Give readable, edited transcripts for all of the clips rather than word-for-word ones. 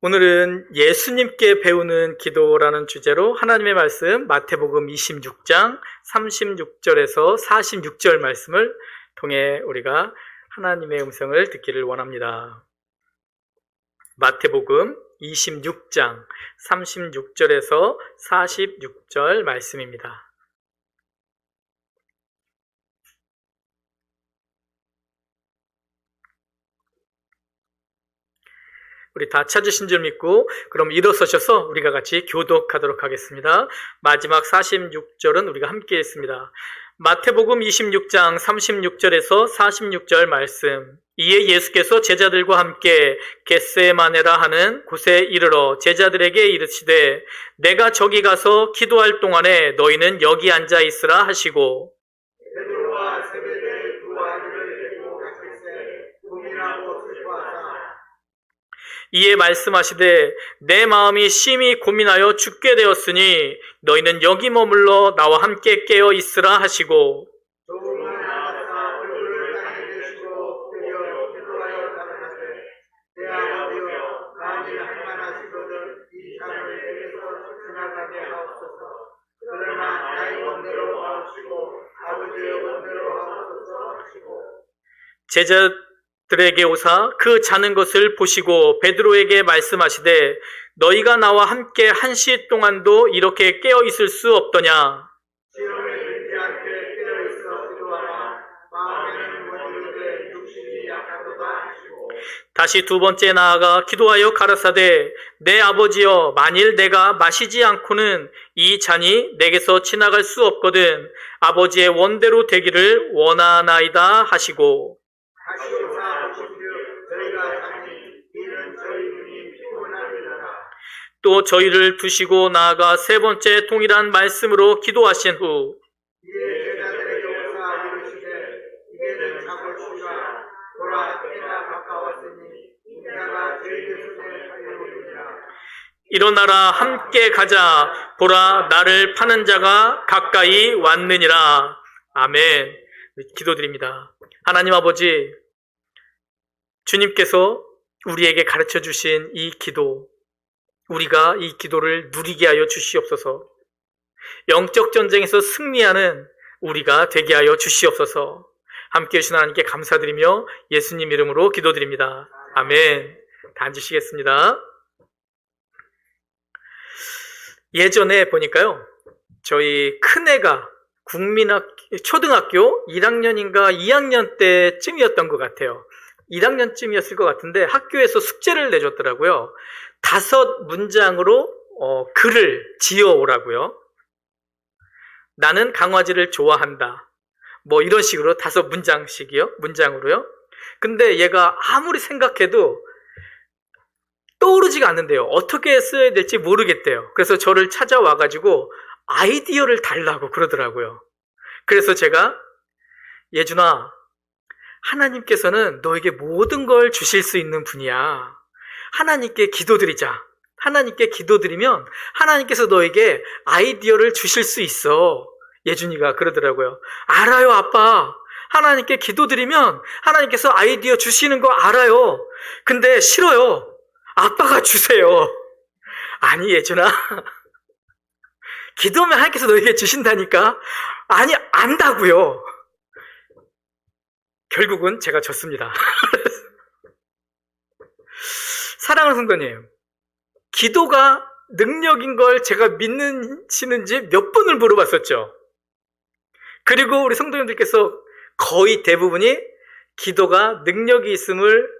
오늘은 예수님께 배우는 기도라는 주제로 하나님의 말씀 마태복음 26장 36절에서 46절 말씀을 통해 우리가 하나님의 음성을 듣기를 원합니다. 마태복음 26장 36절에서 46절 말씀입니다. 우리 다 찾으신 줄 믿고 그럼 일어서셔서 우리가 같이 교독하도록 하겠습니다. 마지막 46절은 우리가 함께 했습니다. 마태복음 26장 36절에서 46절 말씀. 이에 예수께서 제자들과 함께 겟세마네라 하는 곳에 이르러 제자들에게 이르시되 내가 저기 가서 기도할 동안에 너희는 여기 앉아 있으라 하시고 베드로와 세베대의 두 아들을 데리고 가실새 고민하고 슬퍼하사 이에 말씀하시되 내 마음이 심히 고민하여 죽게 되었으니 너희는 여기 머물러 나와 함께 깨어 있으라 하시고 조금은 나아가사 얼굴을 땅에 대시고 되려 기도하여 가라사대 내 아버지여 만일 할만하시거든 이 잔을 내게서 지나가게 하옵소서. 그러나 나의 원대로 하옵시고 아버지의 원대로 하옵소서 하시고 제자들에게 오사 그 자는 것을 보시고 베드로에게 말씀하시되 너희가 나와 함께 1시 동안도 이렇게 깨어 있을 수 없더냐. 시험에 들지 않게 깨어있어 기도하라. 마음에는 원이르되 육신이 약하도다 하시고 다시 두 번째 나아가 기도하여 가라사대 내 아버지여 만일 내가 마시지 않고는 이 잔이 내게서 지나갈 수 없거든 아버지의 원대로 되기를 원하나이다 하시고 하시오사 보십시오. 저희가 자니 이는 저희 눈이 피곤함이로다. 또 저희를 두시고 나아가 세 번째 동일한 말씀으로 기도하신 후 이에 제자들에게 오사 이르시되 이제는 잡으시라. 보라 때가 가까웠으니 인자가 저희들 손에 달려오리라. 일어나라 함께 가자 보라 나를 파는 자가 가까이 왔느니라. 아멘. 기도드립니다. 하나님 아버지, 주님께서 우리에게 가르쳐 주신 이 기도, 우리가 이 기도를 누리게 하여 주시옵소서. 영적 전쟁에서 승리하는 우리가 되게 하여 주시옵소서. 함께 해주신 하나님께 감사드리며 예수님 이름으로 기도드립니다. 아멘. 다 앉으시겠습니다. 예전에 보니까요, 저희 큰애가 초등학교 1학년인가 2학년 때쯤이었던 것 같아요. 1학년쯤이었을 것 같은데 학교에서 숙제를 내줬더라고요. 5문장으로 글을 지어오라고요. 나는 강아지를 좋아한다. 뭐 이런 식으로 5문장으로요. 근데 얘가 아무리 생각해도 떠오르지가 않는데요. 어떻게 써야 될지 모르겠대요. 그래서 저를 찾아와가지고 아이디어를 달라고 그러더라고요. 그래서 제가 예준아, 하나님께서는 너에게 모든 걸 주실 수 있는 분이야. 하나님께 기도드리자. 하나님께 기도드리면 하나님께서 너에게 아이디어를 주실 수 있어. 예준이가 그러더라고요. 알아요, 아빠. 하나님께 기도드리면 하나님께서 아이디어 주시는 거 알아요. 근데 싫어요. 아빠가 주세요. 아니, 예준아. 기도하면 하나님께서 너에게 주신다니까? 아니, 안다고요. 결국은 제가 졌습니다. 사랑하는 성도님, 기도가 능력인 걸 제가 믿으시는지 몇 번을 물어봤었죠. 그리고 우리 성도님들께서 거의 대부분이 기도가 능력이 있음을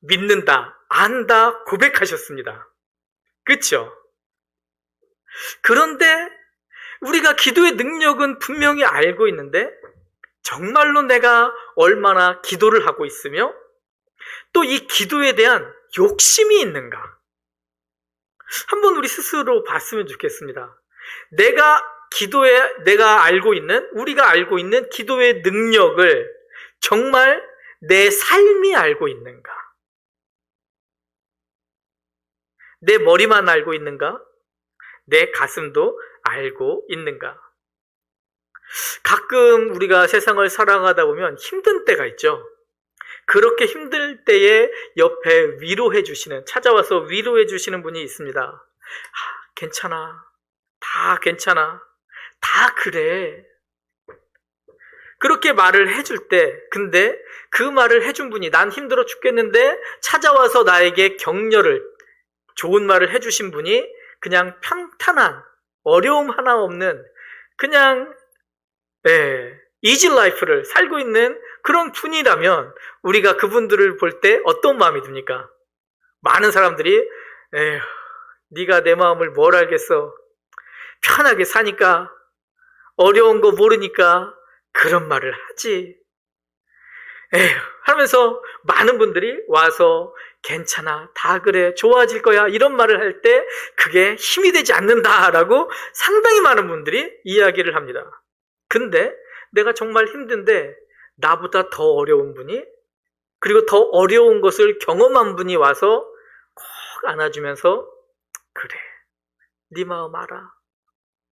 믿는다, 안다 고백하셨습니다. 그렇죠? 그런데 우리가 기도의 능력은 분명히 알고 있는데 정말로 내가 얼마나 기도를 하고 있으며 또 이 기도에 대한 욕심이 있는가? 한번 우리 스스로 봤으면 좋겠습니다. 우리가 알고 있는 기도의 능력을 정말 내 삶이 알고 있는가? 내 머리만 알고 있는가? 내 가슴도 알고 있는가? 가끔 우리가 세상을 살아가다 보면 힘든 때가 있죠. 그렇게 힘들 때에 옆에 위로해 주시는, 찾아와서 위로해 주시는 분이 있습니다. 괜찮아. 다 괜찮아. 다 그래. 그렇게 말을 해줄 때, 근데 그 말을 해준 분이, 난 힘들어 죽겠는데 찾아와서 나에게 격려를, 좋은 말을 해주신 분이 그냥 평탄한, 어려움 하나 없는, 그냥 이지 라이프를 살고 있는 그런 분이라면 우리가 그분들을 볼 때 어떤 마음이 듭니까? 많은 사람들이 에휴, 네가 내 마음을 뭘 알겠어. 편하게 사니까, 어려운 거 모르니까 그런 말을 하지. 에휴 하면서 많은 분들이 와서 괜찮아, 다 그래, 좋아질 거야, 이런 말을 할 때 그게 힘이 되지 않는다라고 상당히 많은 분들이 이야기를 합니다. 근데 내가 정말 힘든데 나보다 더 어려운 분이, 그리고 더 어려운 것을 경험한 분이 와서 꼭 안아주면서 그래, 네 마음 알아,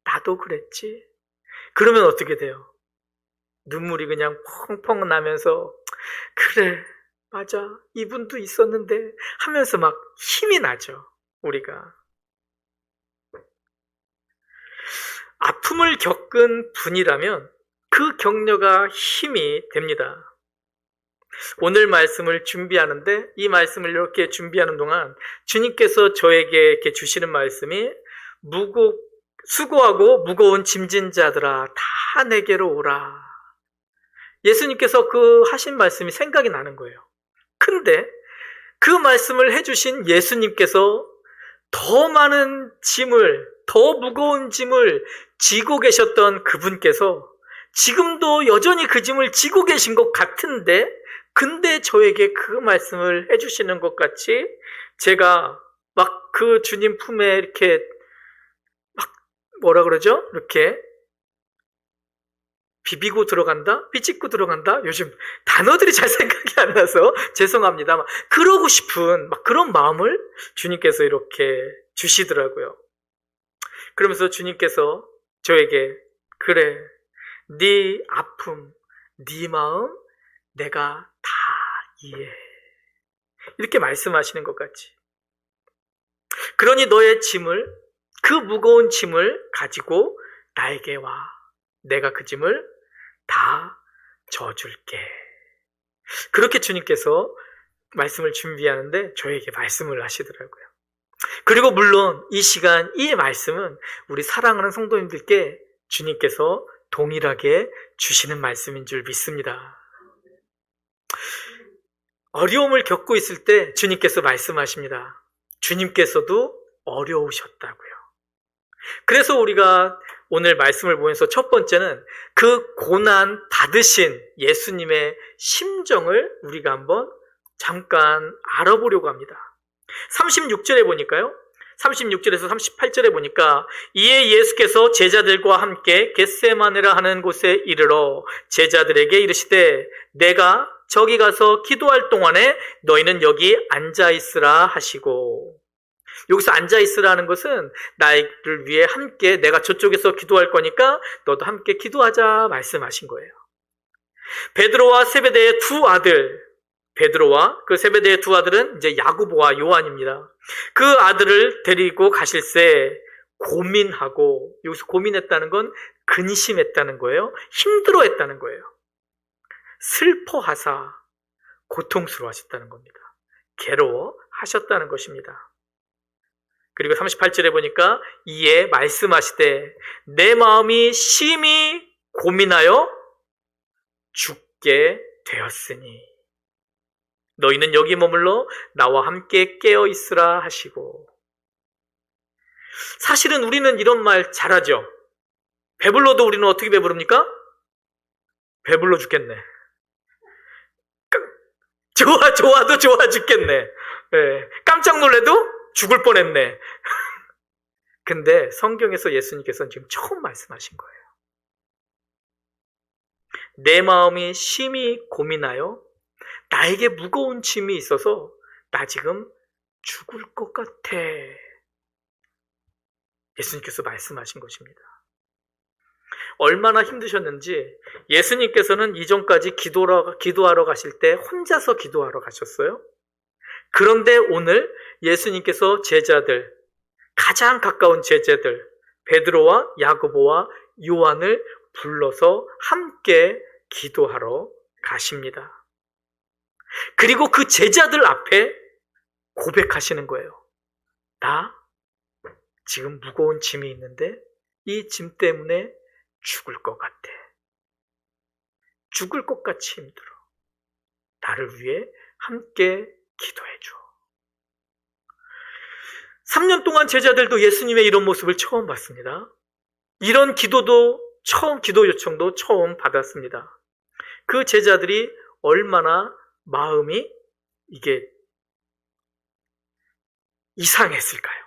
나도 그랬지. 그러면 어떻게 돼요? 눈물이 그냥 펑펑 나면서 그래, 맞아, 이분도 있었는데 하면서 막 힘이 나죠. 우리가 아픔을 겪은 분이라면 그 격려가 힘이 됩니다. 오늘 말씀을 준비하는데, 이 말씀을 이렇게 준비하는 동안 주님께서 저에게 이렇게 주시는 말씀이, 수고하고 무거운 짐진 자들아 다 내게로 오라. 예수님께서 그 하신 말씀이 생각이 나는 거예요. 근데 그 말씀을 해주신 예수님께서 더 많은 짐을, 더 무거운 짐을 지고 계셨던 그분께서 지금도 여전히 그 짐을 지고 계신 것 같은데, 근데 저에게 그 말씀을 해주시는 것 같이 제가 막 그 주님 품에 이렇게 막 뭐라 그러죠? 이렇게 비비고 들어간다? 삐찍고 들어간다? 요즘 단어들이 잘 생각이 안 나서 죄송합니다. 그러고 싶은 막 그런 마음을 주님께서 이렇게 주시더라고요. 그러면서 주님께서 저에게 그래, 네 아픔, 네 마음 내가 다 이해해. 이렇게 말씀하시는 것 같지. 그러니 너의 짐을, 그 무거운 짐을 가지고 나에게 와. 내가 그 짐을 다 져줄게. 그렇게 주님께서 말씀을 준비하는데 저에게 말씀을 하시더라고요. 그리고 물론 이 시간, 이 말씀은 우리 사랑하는 성도님들께 주님께서 동일하게 주시는 말씀인 줄 믿습니다. 어려움을 겪고 있을 때 주님께서 말씀하십니다. 주님께서도 어려우셨다고요. 그래서 우리가 오늘 말씀을 보면서 첫 번째는 그 고난 받으신 예수님의 심정을 우리가 한번 잠깐 알아보려고 합니다. 36절에 보니까요. 36절에서 38절에 보니까 이에 예수께서 제자들과 함께 겟세마네라 하는 곳에 이르러 제자들에게 이르시되 내가 저기 가서 기도할 동안에 너희는 여기 앉아있으라 하시고, 여기서 앉아있으라는 것은 나를 위해 함께, 내가 저쪽에서 기도할 거니까 너도 함께 기도하자 말씀하신 거예요. 베드로와 세베대의 두 아들, 베드로와 그 세베대의 두 아들은 이제 야고보와 요한입니다. 그 아들을 데리고 가실새 고민하고, 여기서 고민했다는 건 근심했다는 거예요. 힘들어했다는 거예요. 슬퍼하사 고통스러워하셨다는 겁니다. 괴로워하셨다는 것입니다. 그리고 38절에 보니까 이에 말씀하시되 내 마음이 심히 고민하여 죽게 되었으니 너희는 여기 머물러 나와 함께 깨어 있으라 하시고. 사실은 우리는 이런 말 잘하죠. 배불러도 우리는 어떻게 배부릅니까? 배불러 죽겠네. 좋아도 좋아 죽겠네. 네. 깜짝 놀래도 죽을 뻔했네. 근데 성경에서 예수님께서는 지금 처음 말씀하신 거예요. 내 마음이 심히 고민하여 나에게 무거운 짐이 있어서 나 지금 죽을 것 같아. 예수님께서 말씀하신 것입니다. 얼마나 힘드셨는지 예수님께서는 이전까지 기도하러 가실 때 혼자서 기도하러 가셨어요. 그런데 오늘 예수님께서 제자들, 가장 가까운 제자들, 베드로와 야고보와 요한을 불러서 함께 기도하러 가십니다. 그리고 그 제자들 앞에 고백하시는 거예요. 나 지금 무거운 짐이 있는데 이 짐 때문에 죽을 것 같아. 죽을 것 같이 힘들어. 나를 위해 함께 기도해줘. 3년 동안 제자들도 예수님의 이런 모습을 처음 봤습니다. 이런 기도 요청도 처음 받았습니다. 그 제자들이 얼마나 마음이 이게 이상했을까요?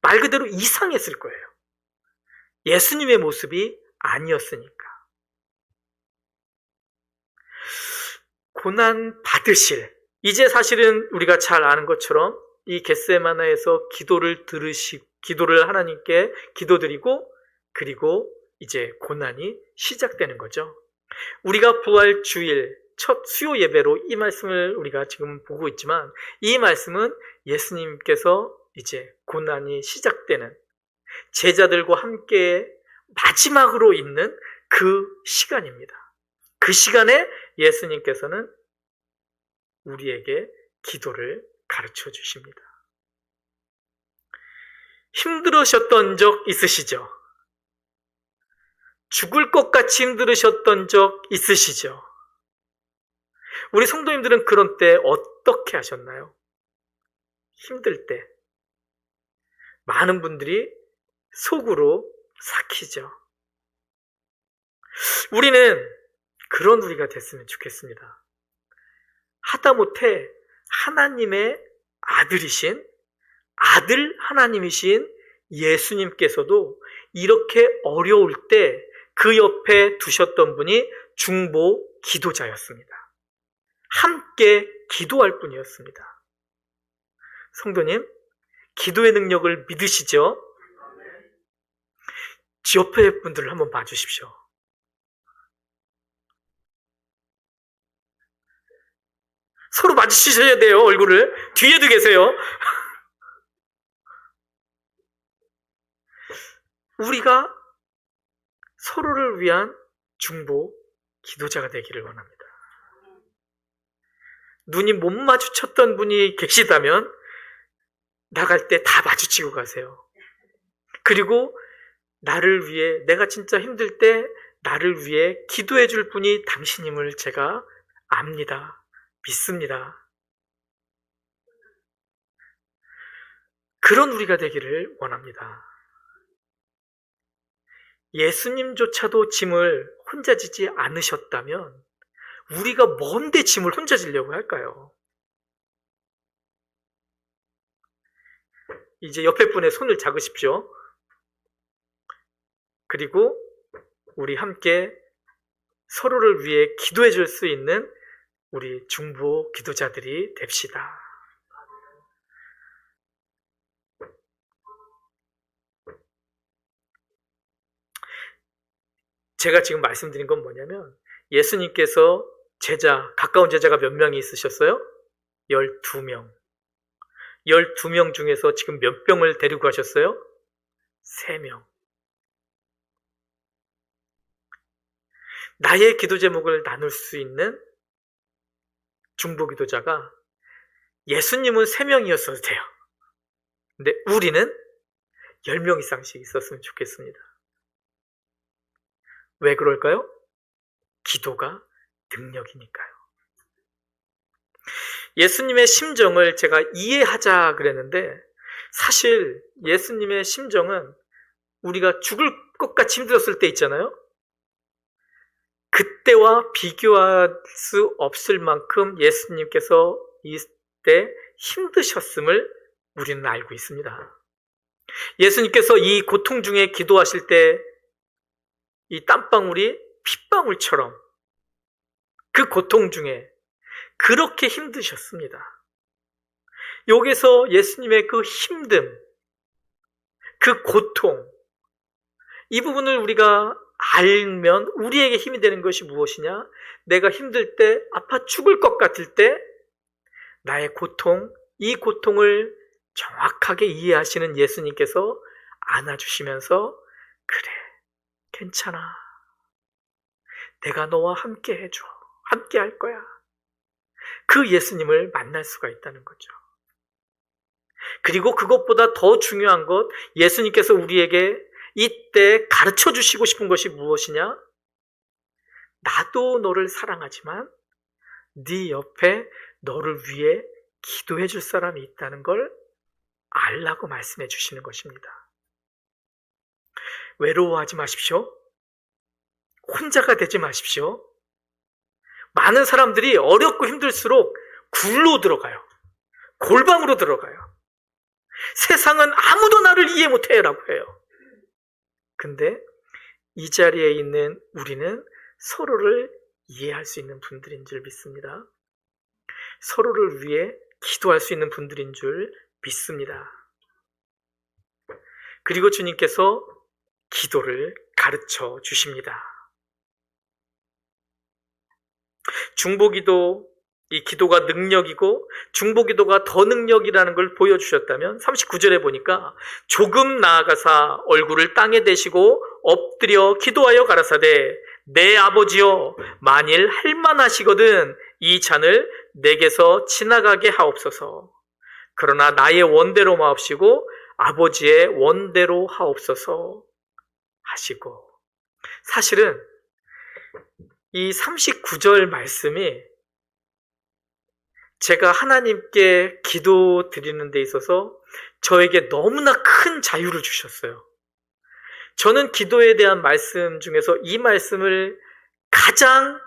말 그대로 이상했을 거예요. 예수님의 모습이 아니었으니까. 고난 받으실, 이제 사실은 우리가 잘 아는 것처럼 이 겟세마네에서 기도를 하나님께 기도드리고, 그리고 이제 고난이 시작되는 거죠. 우리가 부활 주일 첫 수요 예배로 이 말씀을 우리가 지금 보고 있지만, 이 말씀은 예수님께서 이제 고난이 시작되는, 제자들과 함께 마지막으로 있는 그 시간입니다. 그 시간에 예수님께서는 우리에게 기도를 가르쳐 주십니다. 힘들으셨던 적 있으시죠? 죽을 것 같이 힘들으셨던 적 있으시죠? 우리 성도님들은 그런 때 어떻게 하셨나요? 힘들 때 많은 분들이 속으로 삭히죠. 우리는 그런 우리가 됐으면 좋겠습니다. 하다못해 하나님의 아들 하나님이신 예수님께서도 이렇게 어려울 때 그 옆에 두셨던 분이 중보 기도자였습니다. 함께 기도할 뿐이었습니다. 성도님, 기도의 능력을 믿으시죠? 옆에 분들을 한번 봐주십시오. 서로 마주치셔야 돼요, 얼굴을. 뒤에도 계세요. 우리가 서로를 위한 중보 기도자가 되기를 원합니다. 눈이 못 마주쳤던 분이 계시다면 나갈 때 다 마주치고 가세요. 그리고 나를 위해, 내가 진짜 힘들 때 나를 위해 기도해 줄 분이 당신임을 제가 압니다. 믿습니다. 그런 우리가 되기를 원합니다. 예수님조차도 짐을 혼자 지지 않으셨다면 우리가 뭔데 짐을 혼자 지려고 할까요? 이제 옆에 분의 손을 잡으십시오. 그리고 우리 함께 서로를 위해 기도해 줄 수 있는 우리 중보 기도자들이 됩시다. 제가 지금 말씀드린 건 뭐냐면, 예수님께서 가까운 제자가 몇 명이 있으셨어요? 12명. 12명 중에서 지금 몇 명을 데리고 가셨어요? 3명. 나의 기도 제목을 나눌 수 있는 중보 기도자가 예수님은 3명이었어도 돼요. 근데 우리는 10명 이상씩 있었으면 좋겠습니다. 왜 그럴까요? 기도가 능력이니까요. 예수님의 심정을 제가 이해하자 그랬는데, 사실 예수님의 심정은 우리가 죽을 것 같이 힘들었을 때 있잖아요. 그때와 비교할 수 없을 만큼 예수님께서 이때 힘드셨음을 우리는 알고 있습니다. 예수님께서 이 고통 중에 기도하실 때 이 땀방울이 핏방울처럼 그 고통 중에 그렇게 힘드셨습니다. 여기서 예수님의 그 힘듦, 그 고통, 이 부분을 우리가 알면 우리에게 힘이 되는 것이 무엇이냐? 내가 힘들 때, 아파 죽을 것 같을 때 나의 고통, 이 고통을 정확하게 이해하시는 예수님께서 안아주시면서 그래, 괜찮아. 내가 너와 함께 해줘. 함께 할 거야. 그 예수님을 만날 수가 있다는 거죠. 그리고 그것보다 더 중요한 것, 예수님께서 우리에게 이때 가르쳐 주시고 싶은 것이 무엇이냐? 나도 너를 사랑하지만 네 옆에 너를 위해 기도해 줄 사람이 있다는 걸 알라고 말씀해 주시는 것입니다. 외로워하지 마십시오. 혼자가 되지 마십시오. 많은 사람들이 어렵고 힘들수록 굴로 들어가요. 골방으로 들어가요. 세상은 아무도 나를 이해 못해라고 해요. 근데 이 자리에 있는 우리는 서로를 이해할 수 있는 분들인 줄 믿습니다. 서로를 위해 기도할 수 있는 분들인 줄 믿습니다. 그리고 주님께서 기도를 가르쳐 주십니다. 중보기도, 이 기도가 능력이고 중보기도가 더 능력이라는 걸 보여주셨다면 39절에 보니까 조금 나아가사 얼굴을 땅에 대시고 엎드려 기도하여 가라사대 내 아버지여 만일 할만하시거든 이 잔을 내게서 지나가게 하옵소서. 그러나 나의 원대로 마옵시고 아버지의 원대로 하옵소서 하시고, 사실은 이 39절 말씀이 제가 하나님께 기도 드리는 데 있어서 저에게 너무나 큰 자유를 주셨어요. 저는 기도에 대한 말씀 중에서 이 말씀을 가장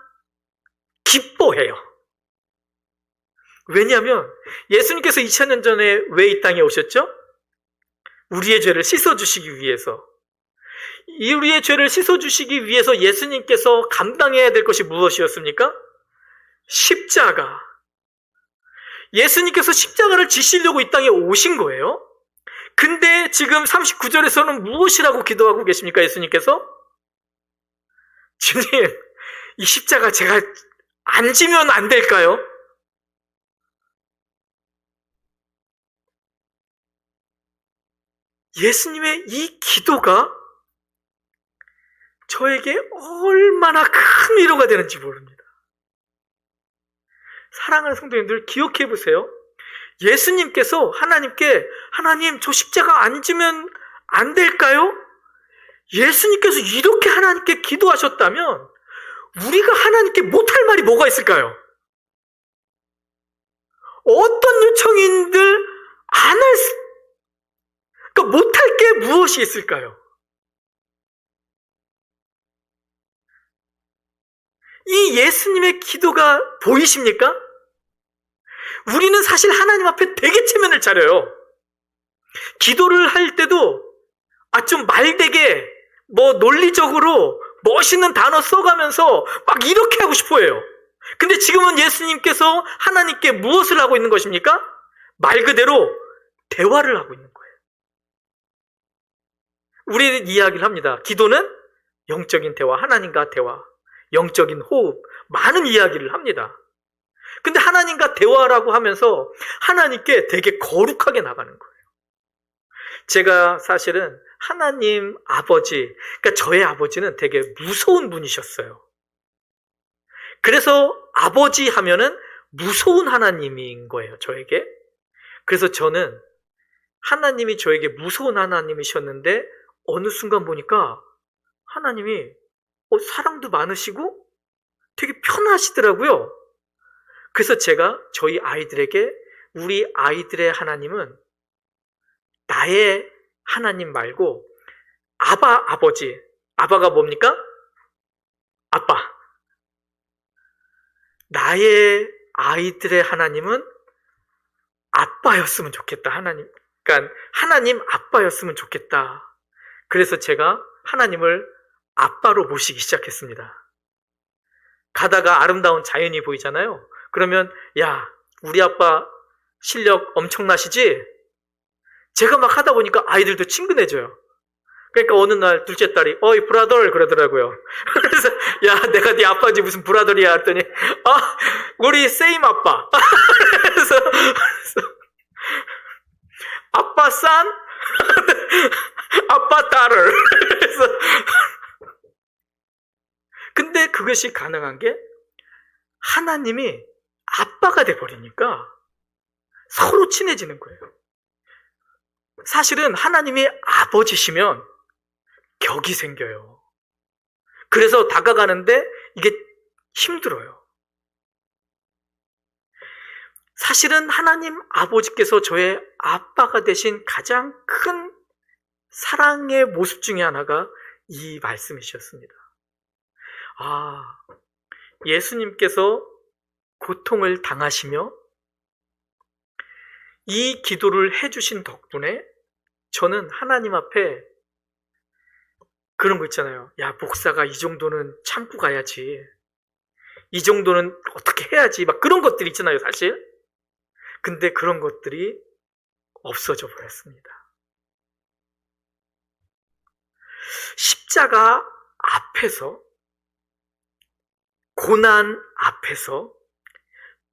기뻐해요. 왜냐하면 예수님께서 2000년 전에 왜 이 땅에 오셨죠? 우리의 죄를 씻어주시기 위해서. 우리의 죄를 씻어주시기 위해서 예수님께서 감당해야 될 것이 무엇이었습니까? 십자가. 예수님께서 십자가를 지시려고 이 땅에 오신 거예요. 근데 지금 39절에서는 무엇이라고 기도하고 계십니까? 예수님께서? 주님, 이 십자가 제가 안 지면 안 될까요? 예수님의 이 기도가 저에게 얼마나 큰 위로가 되는지 모릅니다. 사랑하는 성도님들 기억해 보세요. 예수님께서 하나님께 하나님 저 십자가 안 지면 안 될까요? 예수님께서 이렇게 하나님께 기도하셨다면 우리가 하나님께 못할 말이 뭐가 있을까요? 어떤 요청인들 안 할 수, 그러니까 못할 게 무엇이 있을까요? 이 예수님의 기도가 보이십니까? 우리는 사실 하나님 앞에 되게 체면을 차려요. 기도를 할 때도 좀 말되게 논리적으로 멋있는 단어 써가면서 막 이렇게 하고 싶어 해요. 근데 지금은 예수님께서 하나님께 무엇을 하고 있는 것입니까? 말 그대로 대화를 하고 있는 거예요. 우리는 이야기를 합니다. 기도는 영적인 대화, 하나님과 대화, 영적인 호흡, 많은 이야기를 합니다. 근데 하나님과 대화라고 하면서 하나님께 되게 거룩하게 나가는 거예요. 제가 사실은 하나님 아버지, 그러니까 저의 아버지는 되게 무서운 분이셨어요. 그래서 아버지 하면은 무서운 하나님인 거예요, 저에게. 그래서 저는 하나님이 저에게 무서운 하나님이셨는데 어느 순간 보니까 하나님이 사랑도 많으시고 되게 편하시더라고요. 그래서 제가 저희 아이들에게 우리 아이들의 하나님은 나의 하나님 말고 아버지. 아바가 뭡니까? 아빠. 나의 아이들의 하나님은 아빠였으면 좋겠다. 그러니까 하나님 아빠였으면 좋겠다. 그래서 제가 하나님을 아빠로 모시기 시작했습니다. 가다가 아름다운 자연이 보이잖아요. 그러면 야, 우리 아빠 실력 엄청나시지? 제가 막 하다 보니까 아이들도 친근해져요. 그러니까 어느 날 둘째 딸이 어이 브라더 그러더라고요. 그래서 야 내가 네 아빠지 무슨 브라더리야 했더니 우리 세임 아빠. 그래서 아빠 산 아빠 딸을. 그래서 근데 그것이 가능한 게 하나님이 아빠가 돼버리니까 서로 친해지는 거예요. 사실은 하나님이 아버지시면 격이 생겨요. 그래서 다가가는데 이게 힘들어요. 사실은 하나님 아버지께서 저의 아빠가 되신 가장 큰 사랑의 모습 중에 하나가 이 말씀이셨습니다. 예수님께서 고통을 당하시며 이 기도를 해주신 덕분에 저는 하나님 앞에 그런 거 있잖아요. 야, 목사가 이 정도는 참고 가야지. 이 정도는 어떻게 해야지. 막 그런 것들이 있잖아요, 사실. 근데 그런 것들이 없어져 버렸습니다. 십자가 앞에서, 고난 앞에서,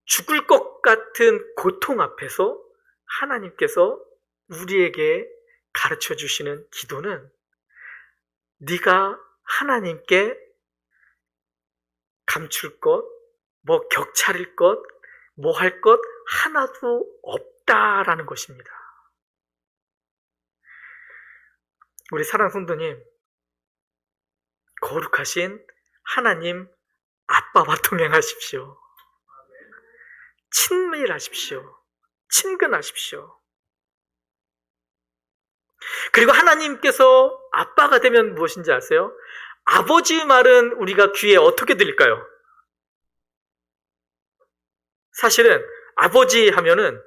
죽을 것 같은 고통 앞에서 하나님께서 우리에게 가르쳐 주시는 기도는 네가 하나님께 감출 것, 뭐 격차릴 것, 뭐 할 것 하나도 없다라는 것입니다. 우리 사랑하는 성도님, 거룩하신 하나님 아빠와 동행하십시오. 친밀하십시오. 친근하십시오. 그리고 하나님께서 아빠가 되면 무엇인지 아세요? 아버지 말은 우리가 귀에 어떻게 들릴까요? 사실은 아버지 하면은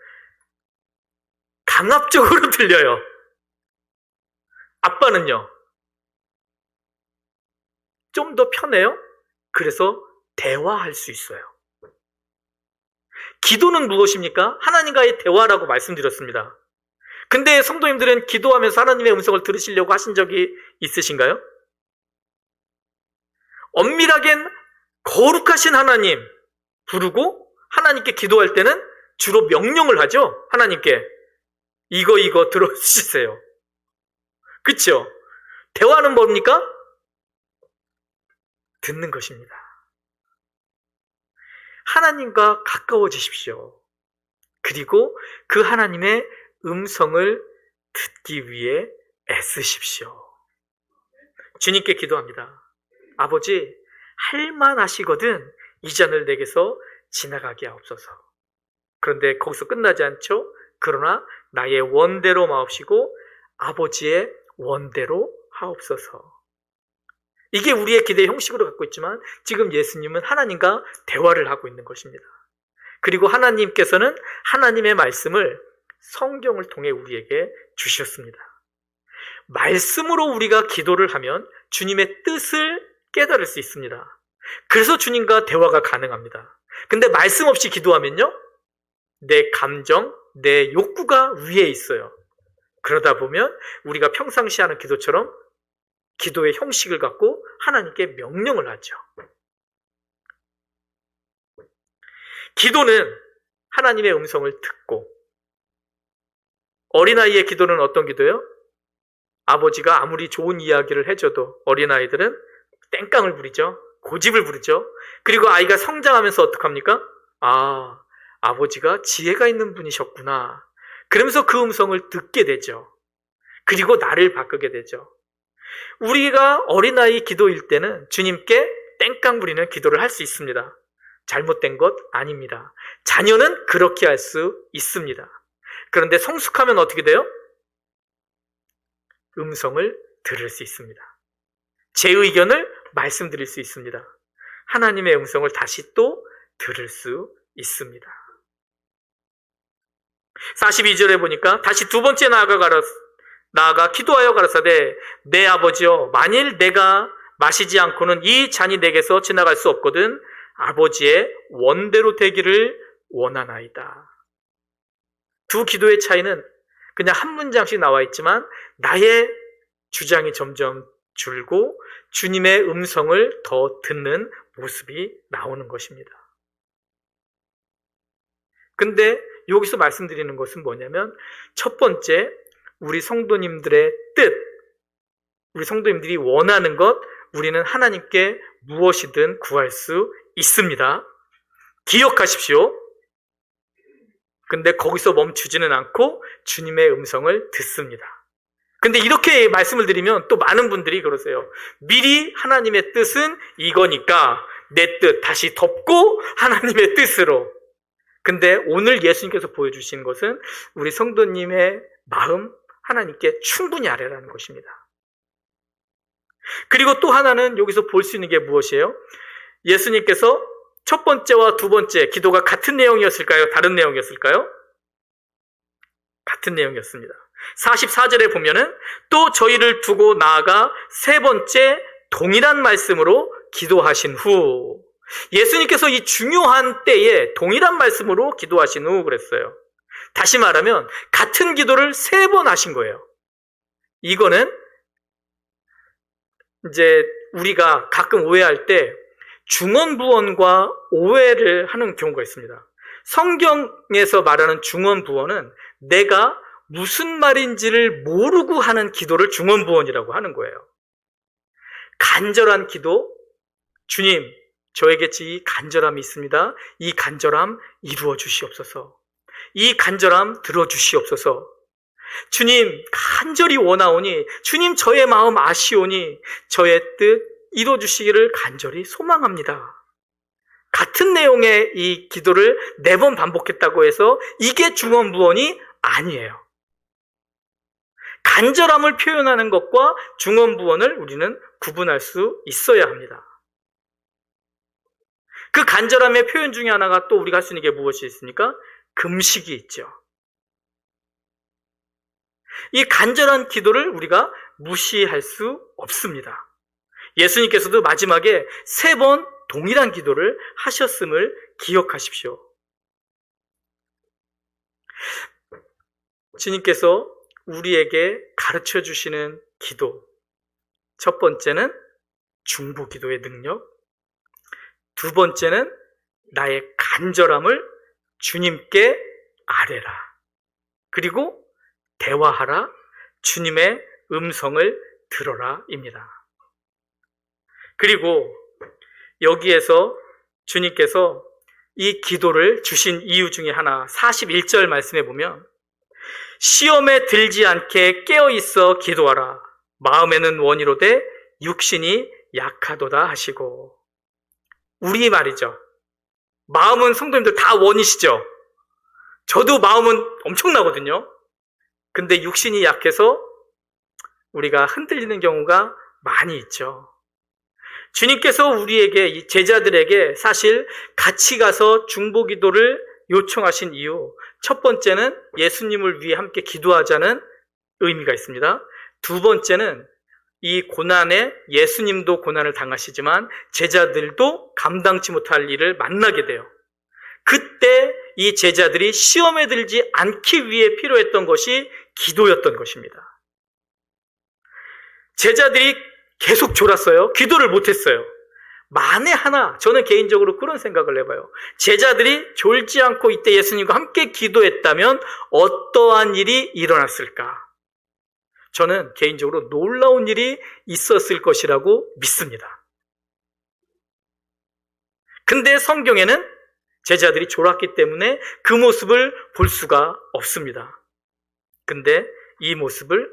강압적으로 들려요. 아빠는요? 좀 더 편해요? 그래서 대화할 수 있어요. 기도는 무엇입니까? 하나님과의 대화라고 말씀드렸습니다. 근데 성도님들은 기도하면서 하나님의 음성을 들으시려고 하신 적이 있으신가요? 엄밀하게 거룩하신 하나님 부르고 하나님께 기도할 때는 주로 명령을 하죠. 하나님께 이거 들어주세요. 그렇죠? 대화는 뭡니까? 듣는 것입니다. 하나님과 가까워지십시오. 그리고 그 하나님의 음성을 듣기 위해 애쓰십시오. 주님께 기도합니다. 아버지, 할만하시거든 이 잔을 내게서 지나가게 하옵소서. 그런데 거기서 끝나지 않죠? 그러나 나의 원대로 마옵시고 아버지의 원대로 하옵소서. 이게 우리의 기대의 형식으로 갖고 있지만 지금 예수님은 하나님과 대화를 하고 있는 것입니다. 그리고 하나님께서는 하나님의 말씀을 성경을 통해 우리에게 주셨습니다. 말씀으로 우리가 기도를 하면 주님의 뜻을 깨달을 수 있습니다. 그래서 주님과 대화가 가능합니다. 근데 말씀 없이 기도하면요, 내 감정, 내 욕구가 위에 있어요. 그러다 보면 우리가 평상시 하는 기도처럼 기도의 형식을 갖고 하나님께 명령을 하죠. 기도는 하나님의 음성을 듣고, 어린아이의 기도는 어떤 기도예요? 아버지가 아무리 좋은 이야기를 해줘도 어린아이들은 땡깡을 부리죠. 고집을 부리죠. 그리고 아이가 성장하면서 어떡합니까? 아버지가 지혜가 있는 분이셨구나. 그러면서 그 음성을 듣게 되죠. 그리고 나를 바꾸게 되죠. 우리가 어린아이 기도일 때는 주님께 땡깡 부리는 기도를 할 수 있습니다. 잘못된 것 아닙니다. 자녀는 그렇게 할 수 있습니다. 그런데 성숙하면 어떻게 돼요? 음성을 들을 수 있습니다. 제 의견을 말씀드릴 수 있습니다. 하나님의 음성을 다시 또 들을 수 있습니다. 42절에 보니까 다시 두 번째 나아가 기도하여 가라사대 내 아버지여, 만일 내가 마시지 않고는 이 잔이 내게서 지나갈 수 없거든 아버지의 원대로 되기를 원하나이다. 두 기도의 차이는 그냥 한 문장씩 나와 있지만 나의 주장이 점점 줄고 주님의 음성을 더 듣는 모습이 나오는 것입니다. 근데 여기서 말씀드리는 것은 뭐냐면 첫 번째, 우리 성도님들의 뜻, 우리 성도님들이 원하는 것, 우리는 하나님께 무엇이든 구할 수 있습니다. 기억하십시오. 근데 거기서 멈추지는 않고 주님의 음성을 듣습니다. 근데 이렇게 말씀을 드리면 또 많은 분들이 그러세요. 미리 하나님의 뜻은 이거니까 내 뜻 다시 덮고 하나님의 뜻으로. 근데 오늘 예수님께서 보여주신 것은 우리 성도님의 마음 하나님께 충분히 아뢰라는 것입니다. 그리고 또 하나는 여기서 볼 수 있는 게 무엇이에요? 예수님께서 첫 번째와 두 번째 기도가 같은 내용이었을까요? 다른 내용이었을까요? 같은 내용이었습니다. 44절에 보면은 또 저희를 두고 나아가 세 번째 동일한 말씀으로 기도하신 후, 예수님께서 이 중요한 때에 동일한 말씀으로 기도하신 후 그랬어요. 다시 말하면 같은 기도를 3번 하신 거예요. 이거는 이제 우리가 가끔 오해할 때 중언부언과 오해를 하는 경우가 있습니다. 성경에서 말하는 중언부언은 내가 무슨 말인지를 모르고 하는 기도를 중언부언이라고 하는 거예요. 간절한 기도, 주님, 저에게 이 간절함이 있습니다. 이 간절함 이루어 주시옵소서. 이 간절함 들어 주시옵소서. 주님, 간절히 원하오니, 주님 저의 마음 아시오니 저의 뜻 이루어 주시기를 간절히 소망합니다. 같은 내용의 이 기도를 4번 반복했다고 해서 이게 중언부언이 아니에요. 간절함을 표현하는 것과 중언부언을 우리는 구분할 수 있어야 합니다. 그 간절함의 표현 중에 하나가 또 우리가 할 수 있는 게 무엇이 있습니까? 금식이 있죠. 이 간절한 기도를 우리가 무시할 수 없습니다. 예수님께서도 마지막에 3번 동일한 기도를 하셨음을 기억하십시오. 주님께서 우리에게 가르쳐 주시는 기도, 첫 번째는 중보기도의 능력, 두 번째는 나의 간절함을 주님께 아뢰라. 그리고 대화하라. 주님의 음성을 들어라입니다. 그리고 여기에서 주님께서 이 기도를 주신 이유 중에 하나, 41절 말씀해 보면 시험에 들지 않게 깨어있어 기도하라. 마음에는 원이로되 육신이 약하도다 하시고, 우리 말이죠. 마음은 성도님들 다 원이시죠. 저도 마음은 엄청나거든요. 근데 육신이 약해서 우리가 흔들리는 경우가 많이 있죠. 주님께서 우리에게, 이 제자들에게 사실 같이 가서 중보기도를 요청하신 이유, 첫 번째는 예수님을 위해 함께 기도하자는 의미가 있습니다. 두 번째는 이 고난에 예수님도 고난을 당하시지만 제자들도 감당치 못할 일을 만나게 돼요. 그때 이 제자들이 시험에 들지 않기 위해 필요했던 것이 기도였던 것입니다. 제자들이 계속 졸았어요. 기도를 못했어요. 만에 하나, 저는 개인적으로 그런 생각을 해봐요. 제자들이 졸지 않고 이때 예수님과 함께 기도했다면 어떠한 일이 일어났을까? 저는 개인적으로 놀라운 일이 있었을 것이라고 믿습니다. 근데 성경에는 제자들이 졸았기 때문에 그 모습을 볼 수가 없습니다. 근데 이 모습을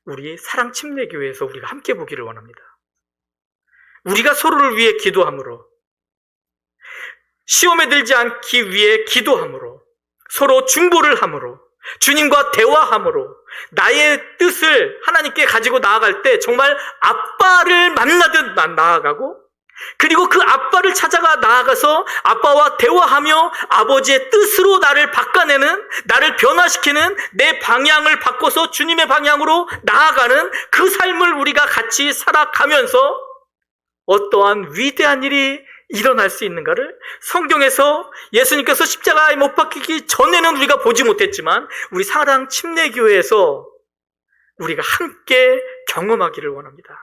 우리 사랑침례교회에서 우리가 함께 보기를 원합니다. 우리가 서로를 위해 기도함으로, 시험에 들지 않기 위해 기도함으로, 서로 중보를 함으로, 주님과 대화함으로, 나의 뜻을 하나님께 가지고 나아갈 때 정말 아빠를 만나듯 나아가고, 그리고 그 아빠를 찾아가 나아가서 아빠와 대화하며 아버지의 뜻으로 나를 바꿔내는, 나를 변화시키는, 내 방향을 바꿔서 주님의 방향으로 나아가는 그 삶을 우리가 같이 살아가면서 어떠한 위대한 일이 일어날 수 있는가를 성경에서 예수님께서 십자가에 못 박히기 전에는 우리가 보지 못했지만 우리 사랑 침례교회에서 우리가 함께 경험하기를 원합니다.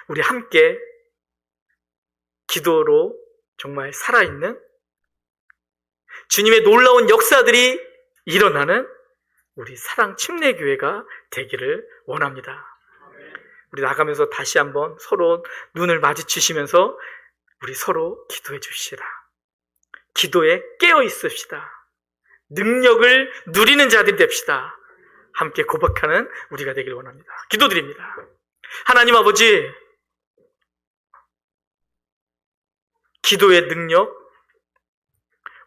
우리 함께 기도로 정말 살아있는 주님의 놀라운 역사들이 일어나는 우리 사랑 침례교회가 되기를 원합니다. 우리 나가면서 다시 한번 서로 눈을 마주치시면서 우리 서로 기도해 줍시다. 기도에 깨어 있읍시다. 능력을 누리는 자들이 됩시다. 함께 고백하는 우리가 되길 원합니다. 기도드립니다. 하나님 아버지, 기도의 능력,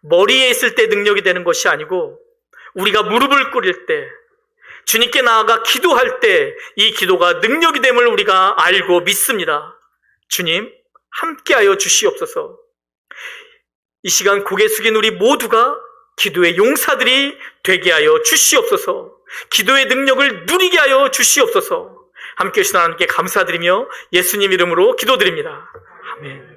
머리에 있을 때 능력이 되는 것이 아니고 우리가 무릎을 꿇을 때, 주님께 나아가 기도할 때 이 기도가 능력이 됨을 우리가 알고 믿습니다. 주님, 함께하여 주시옵소서. 이 시간 고개 숙인 우리 모두가 기도의 용사들이 되게 하여 주시옵소서. 기도의 능력을 누리게 하여 주시옵소서. 함께 하신 하나님께 감사드리며 예수님 이름으로 기도드립니다. 아멘.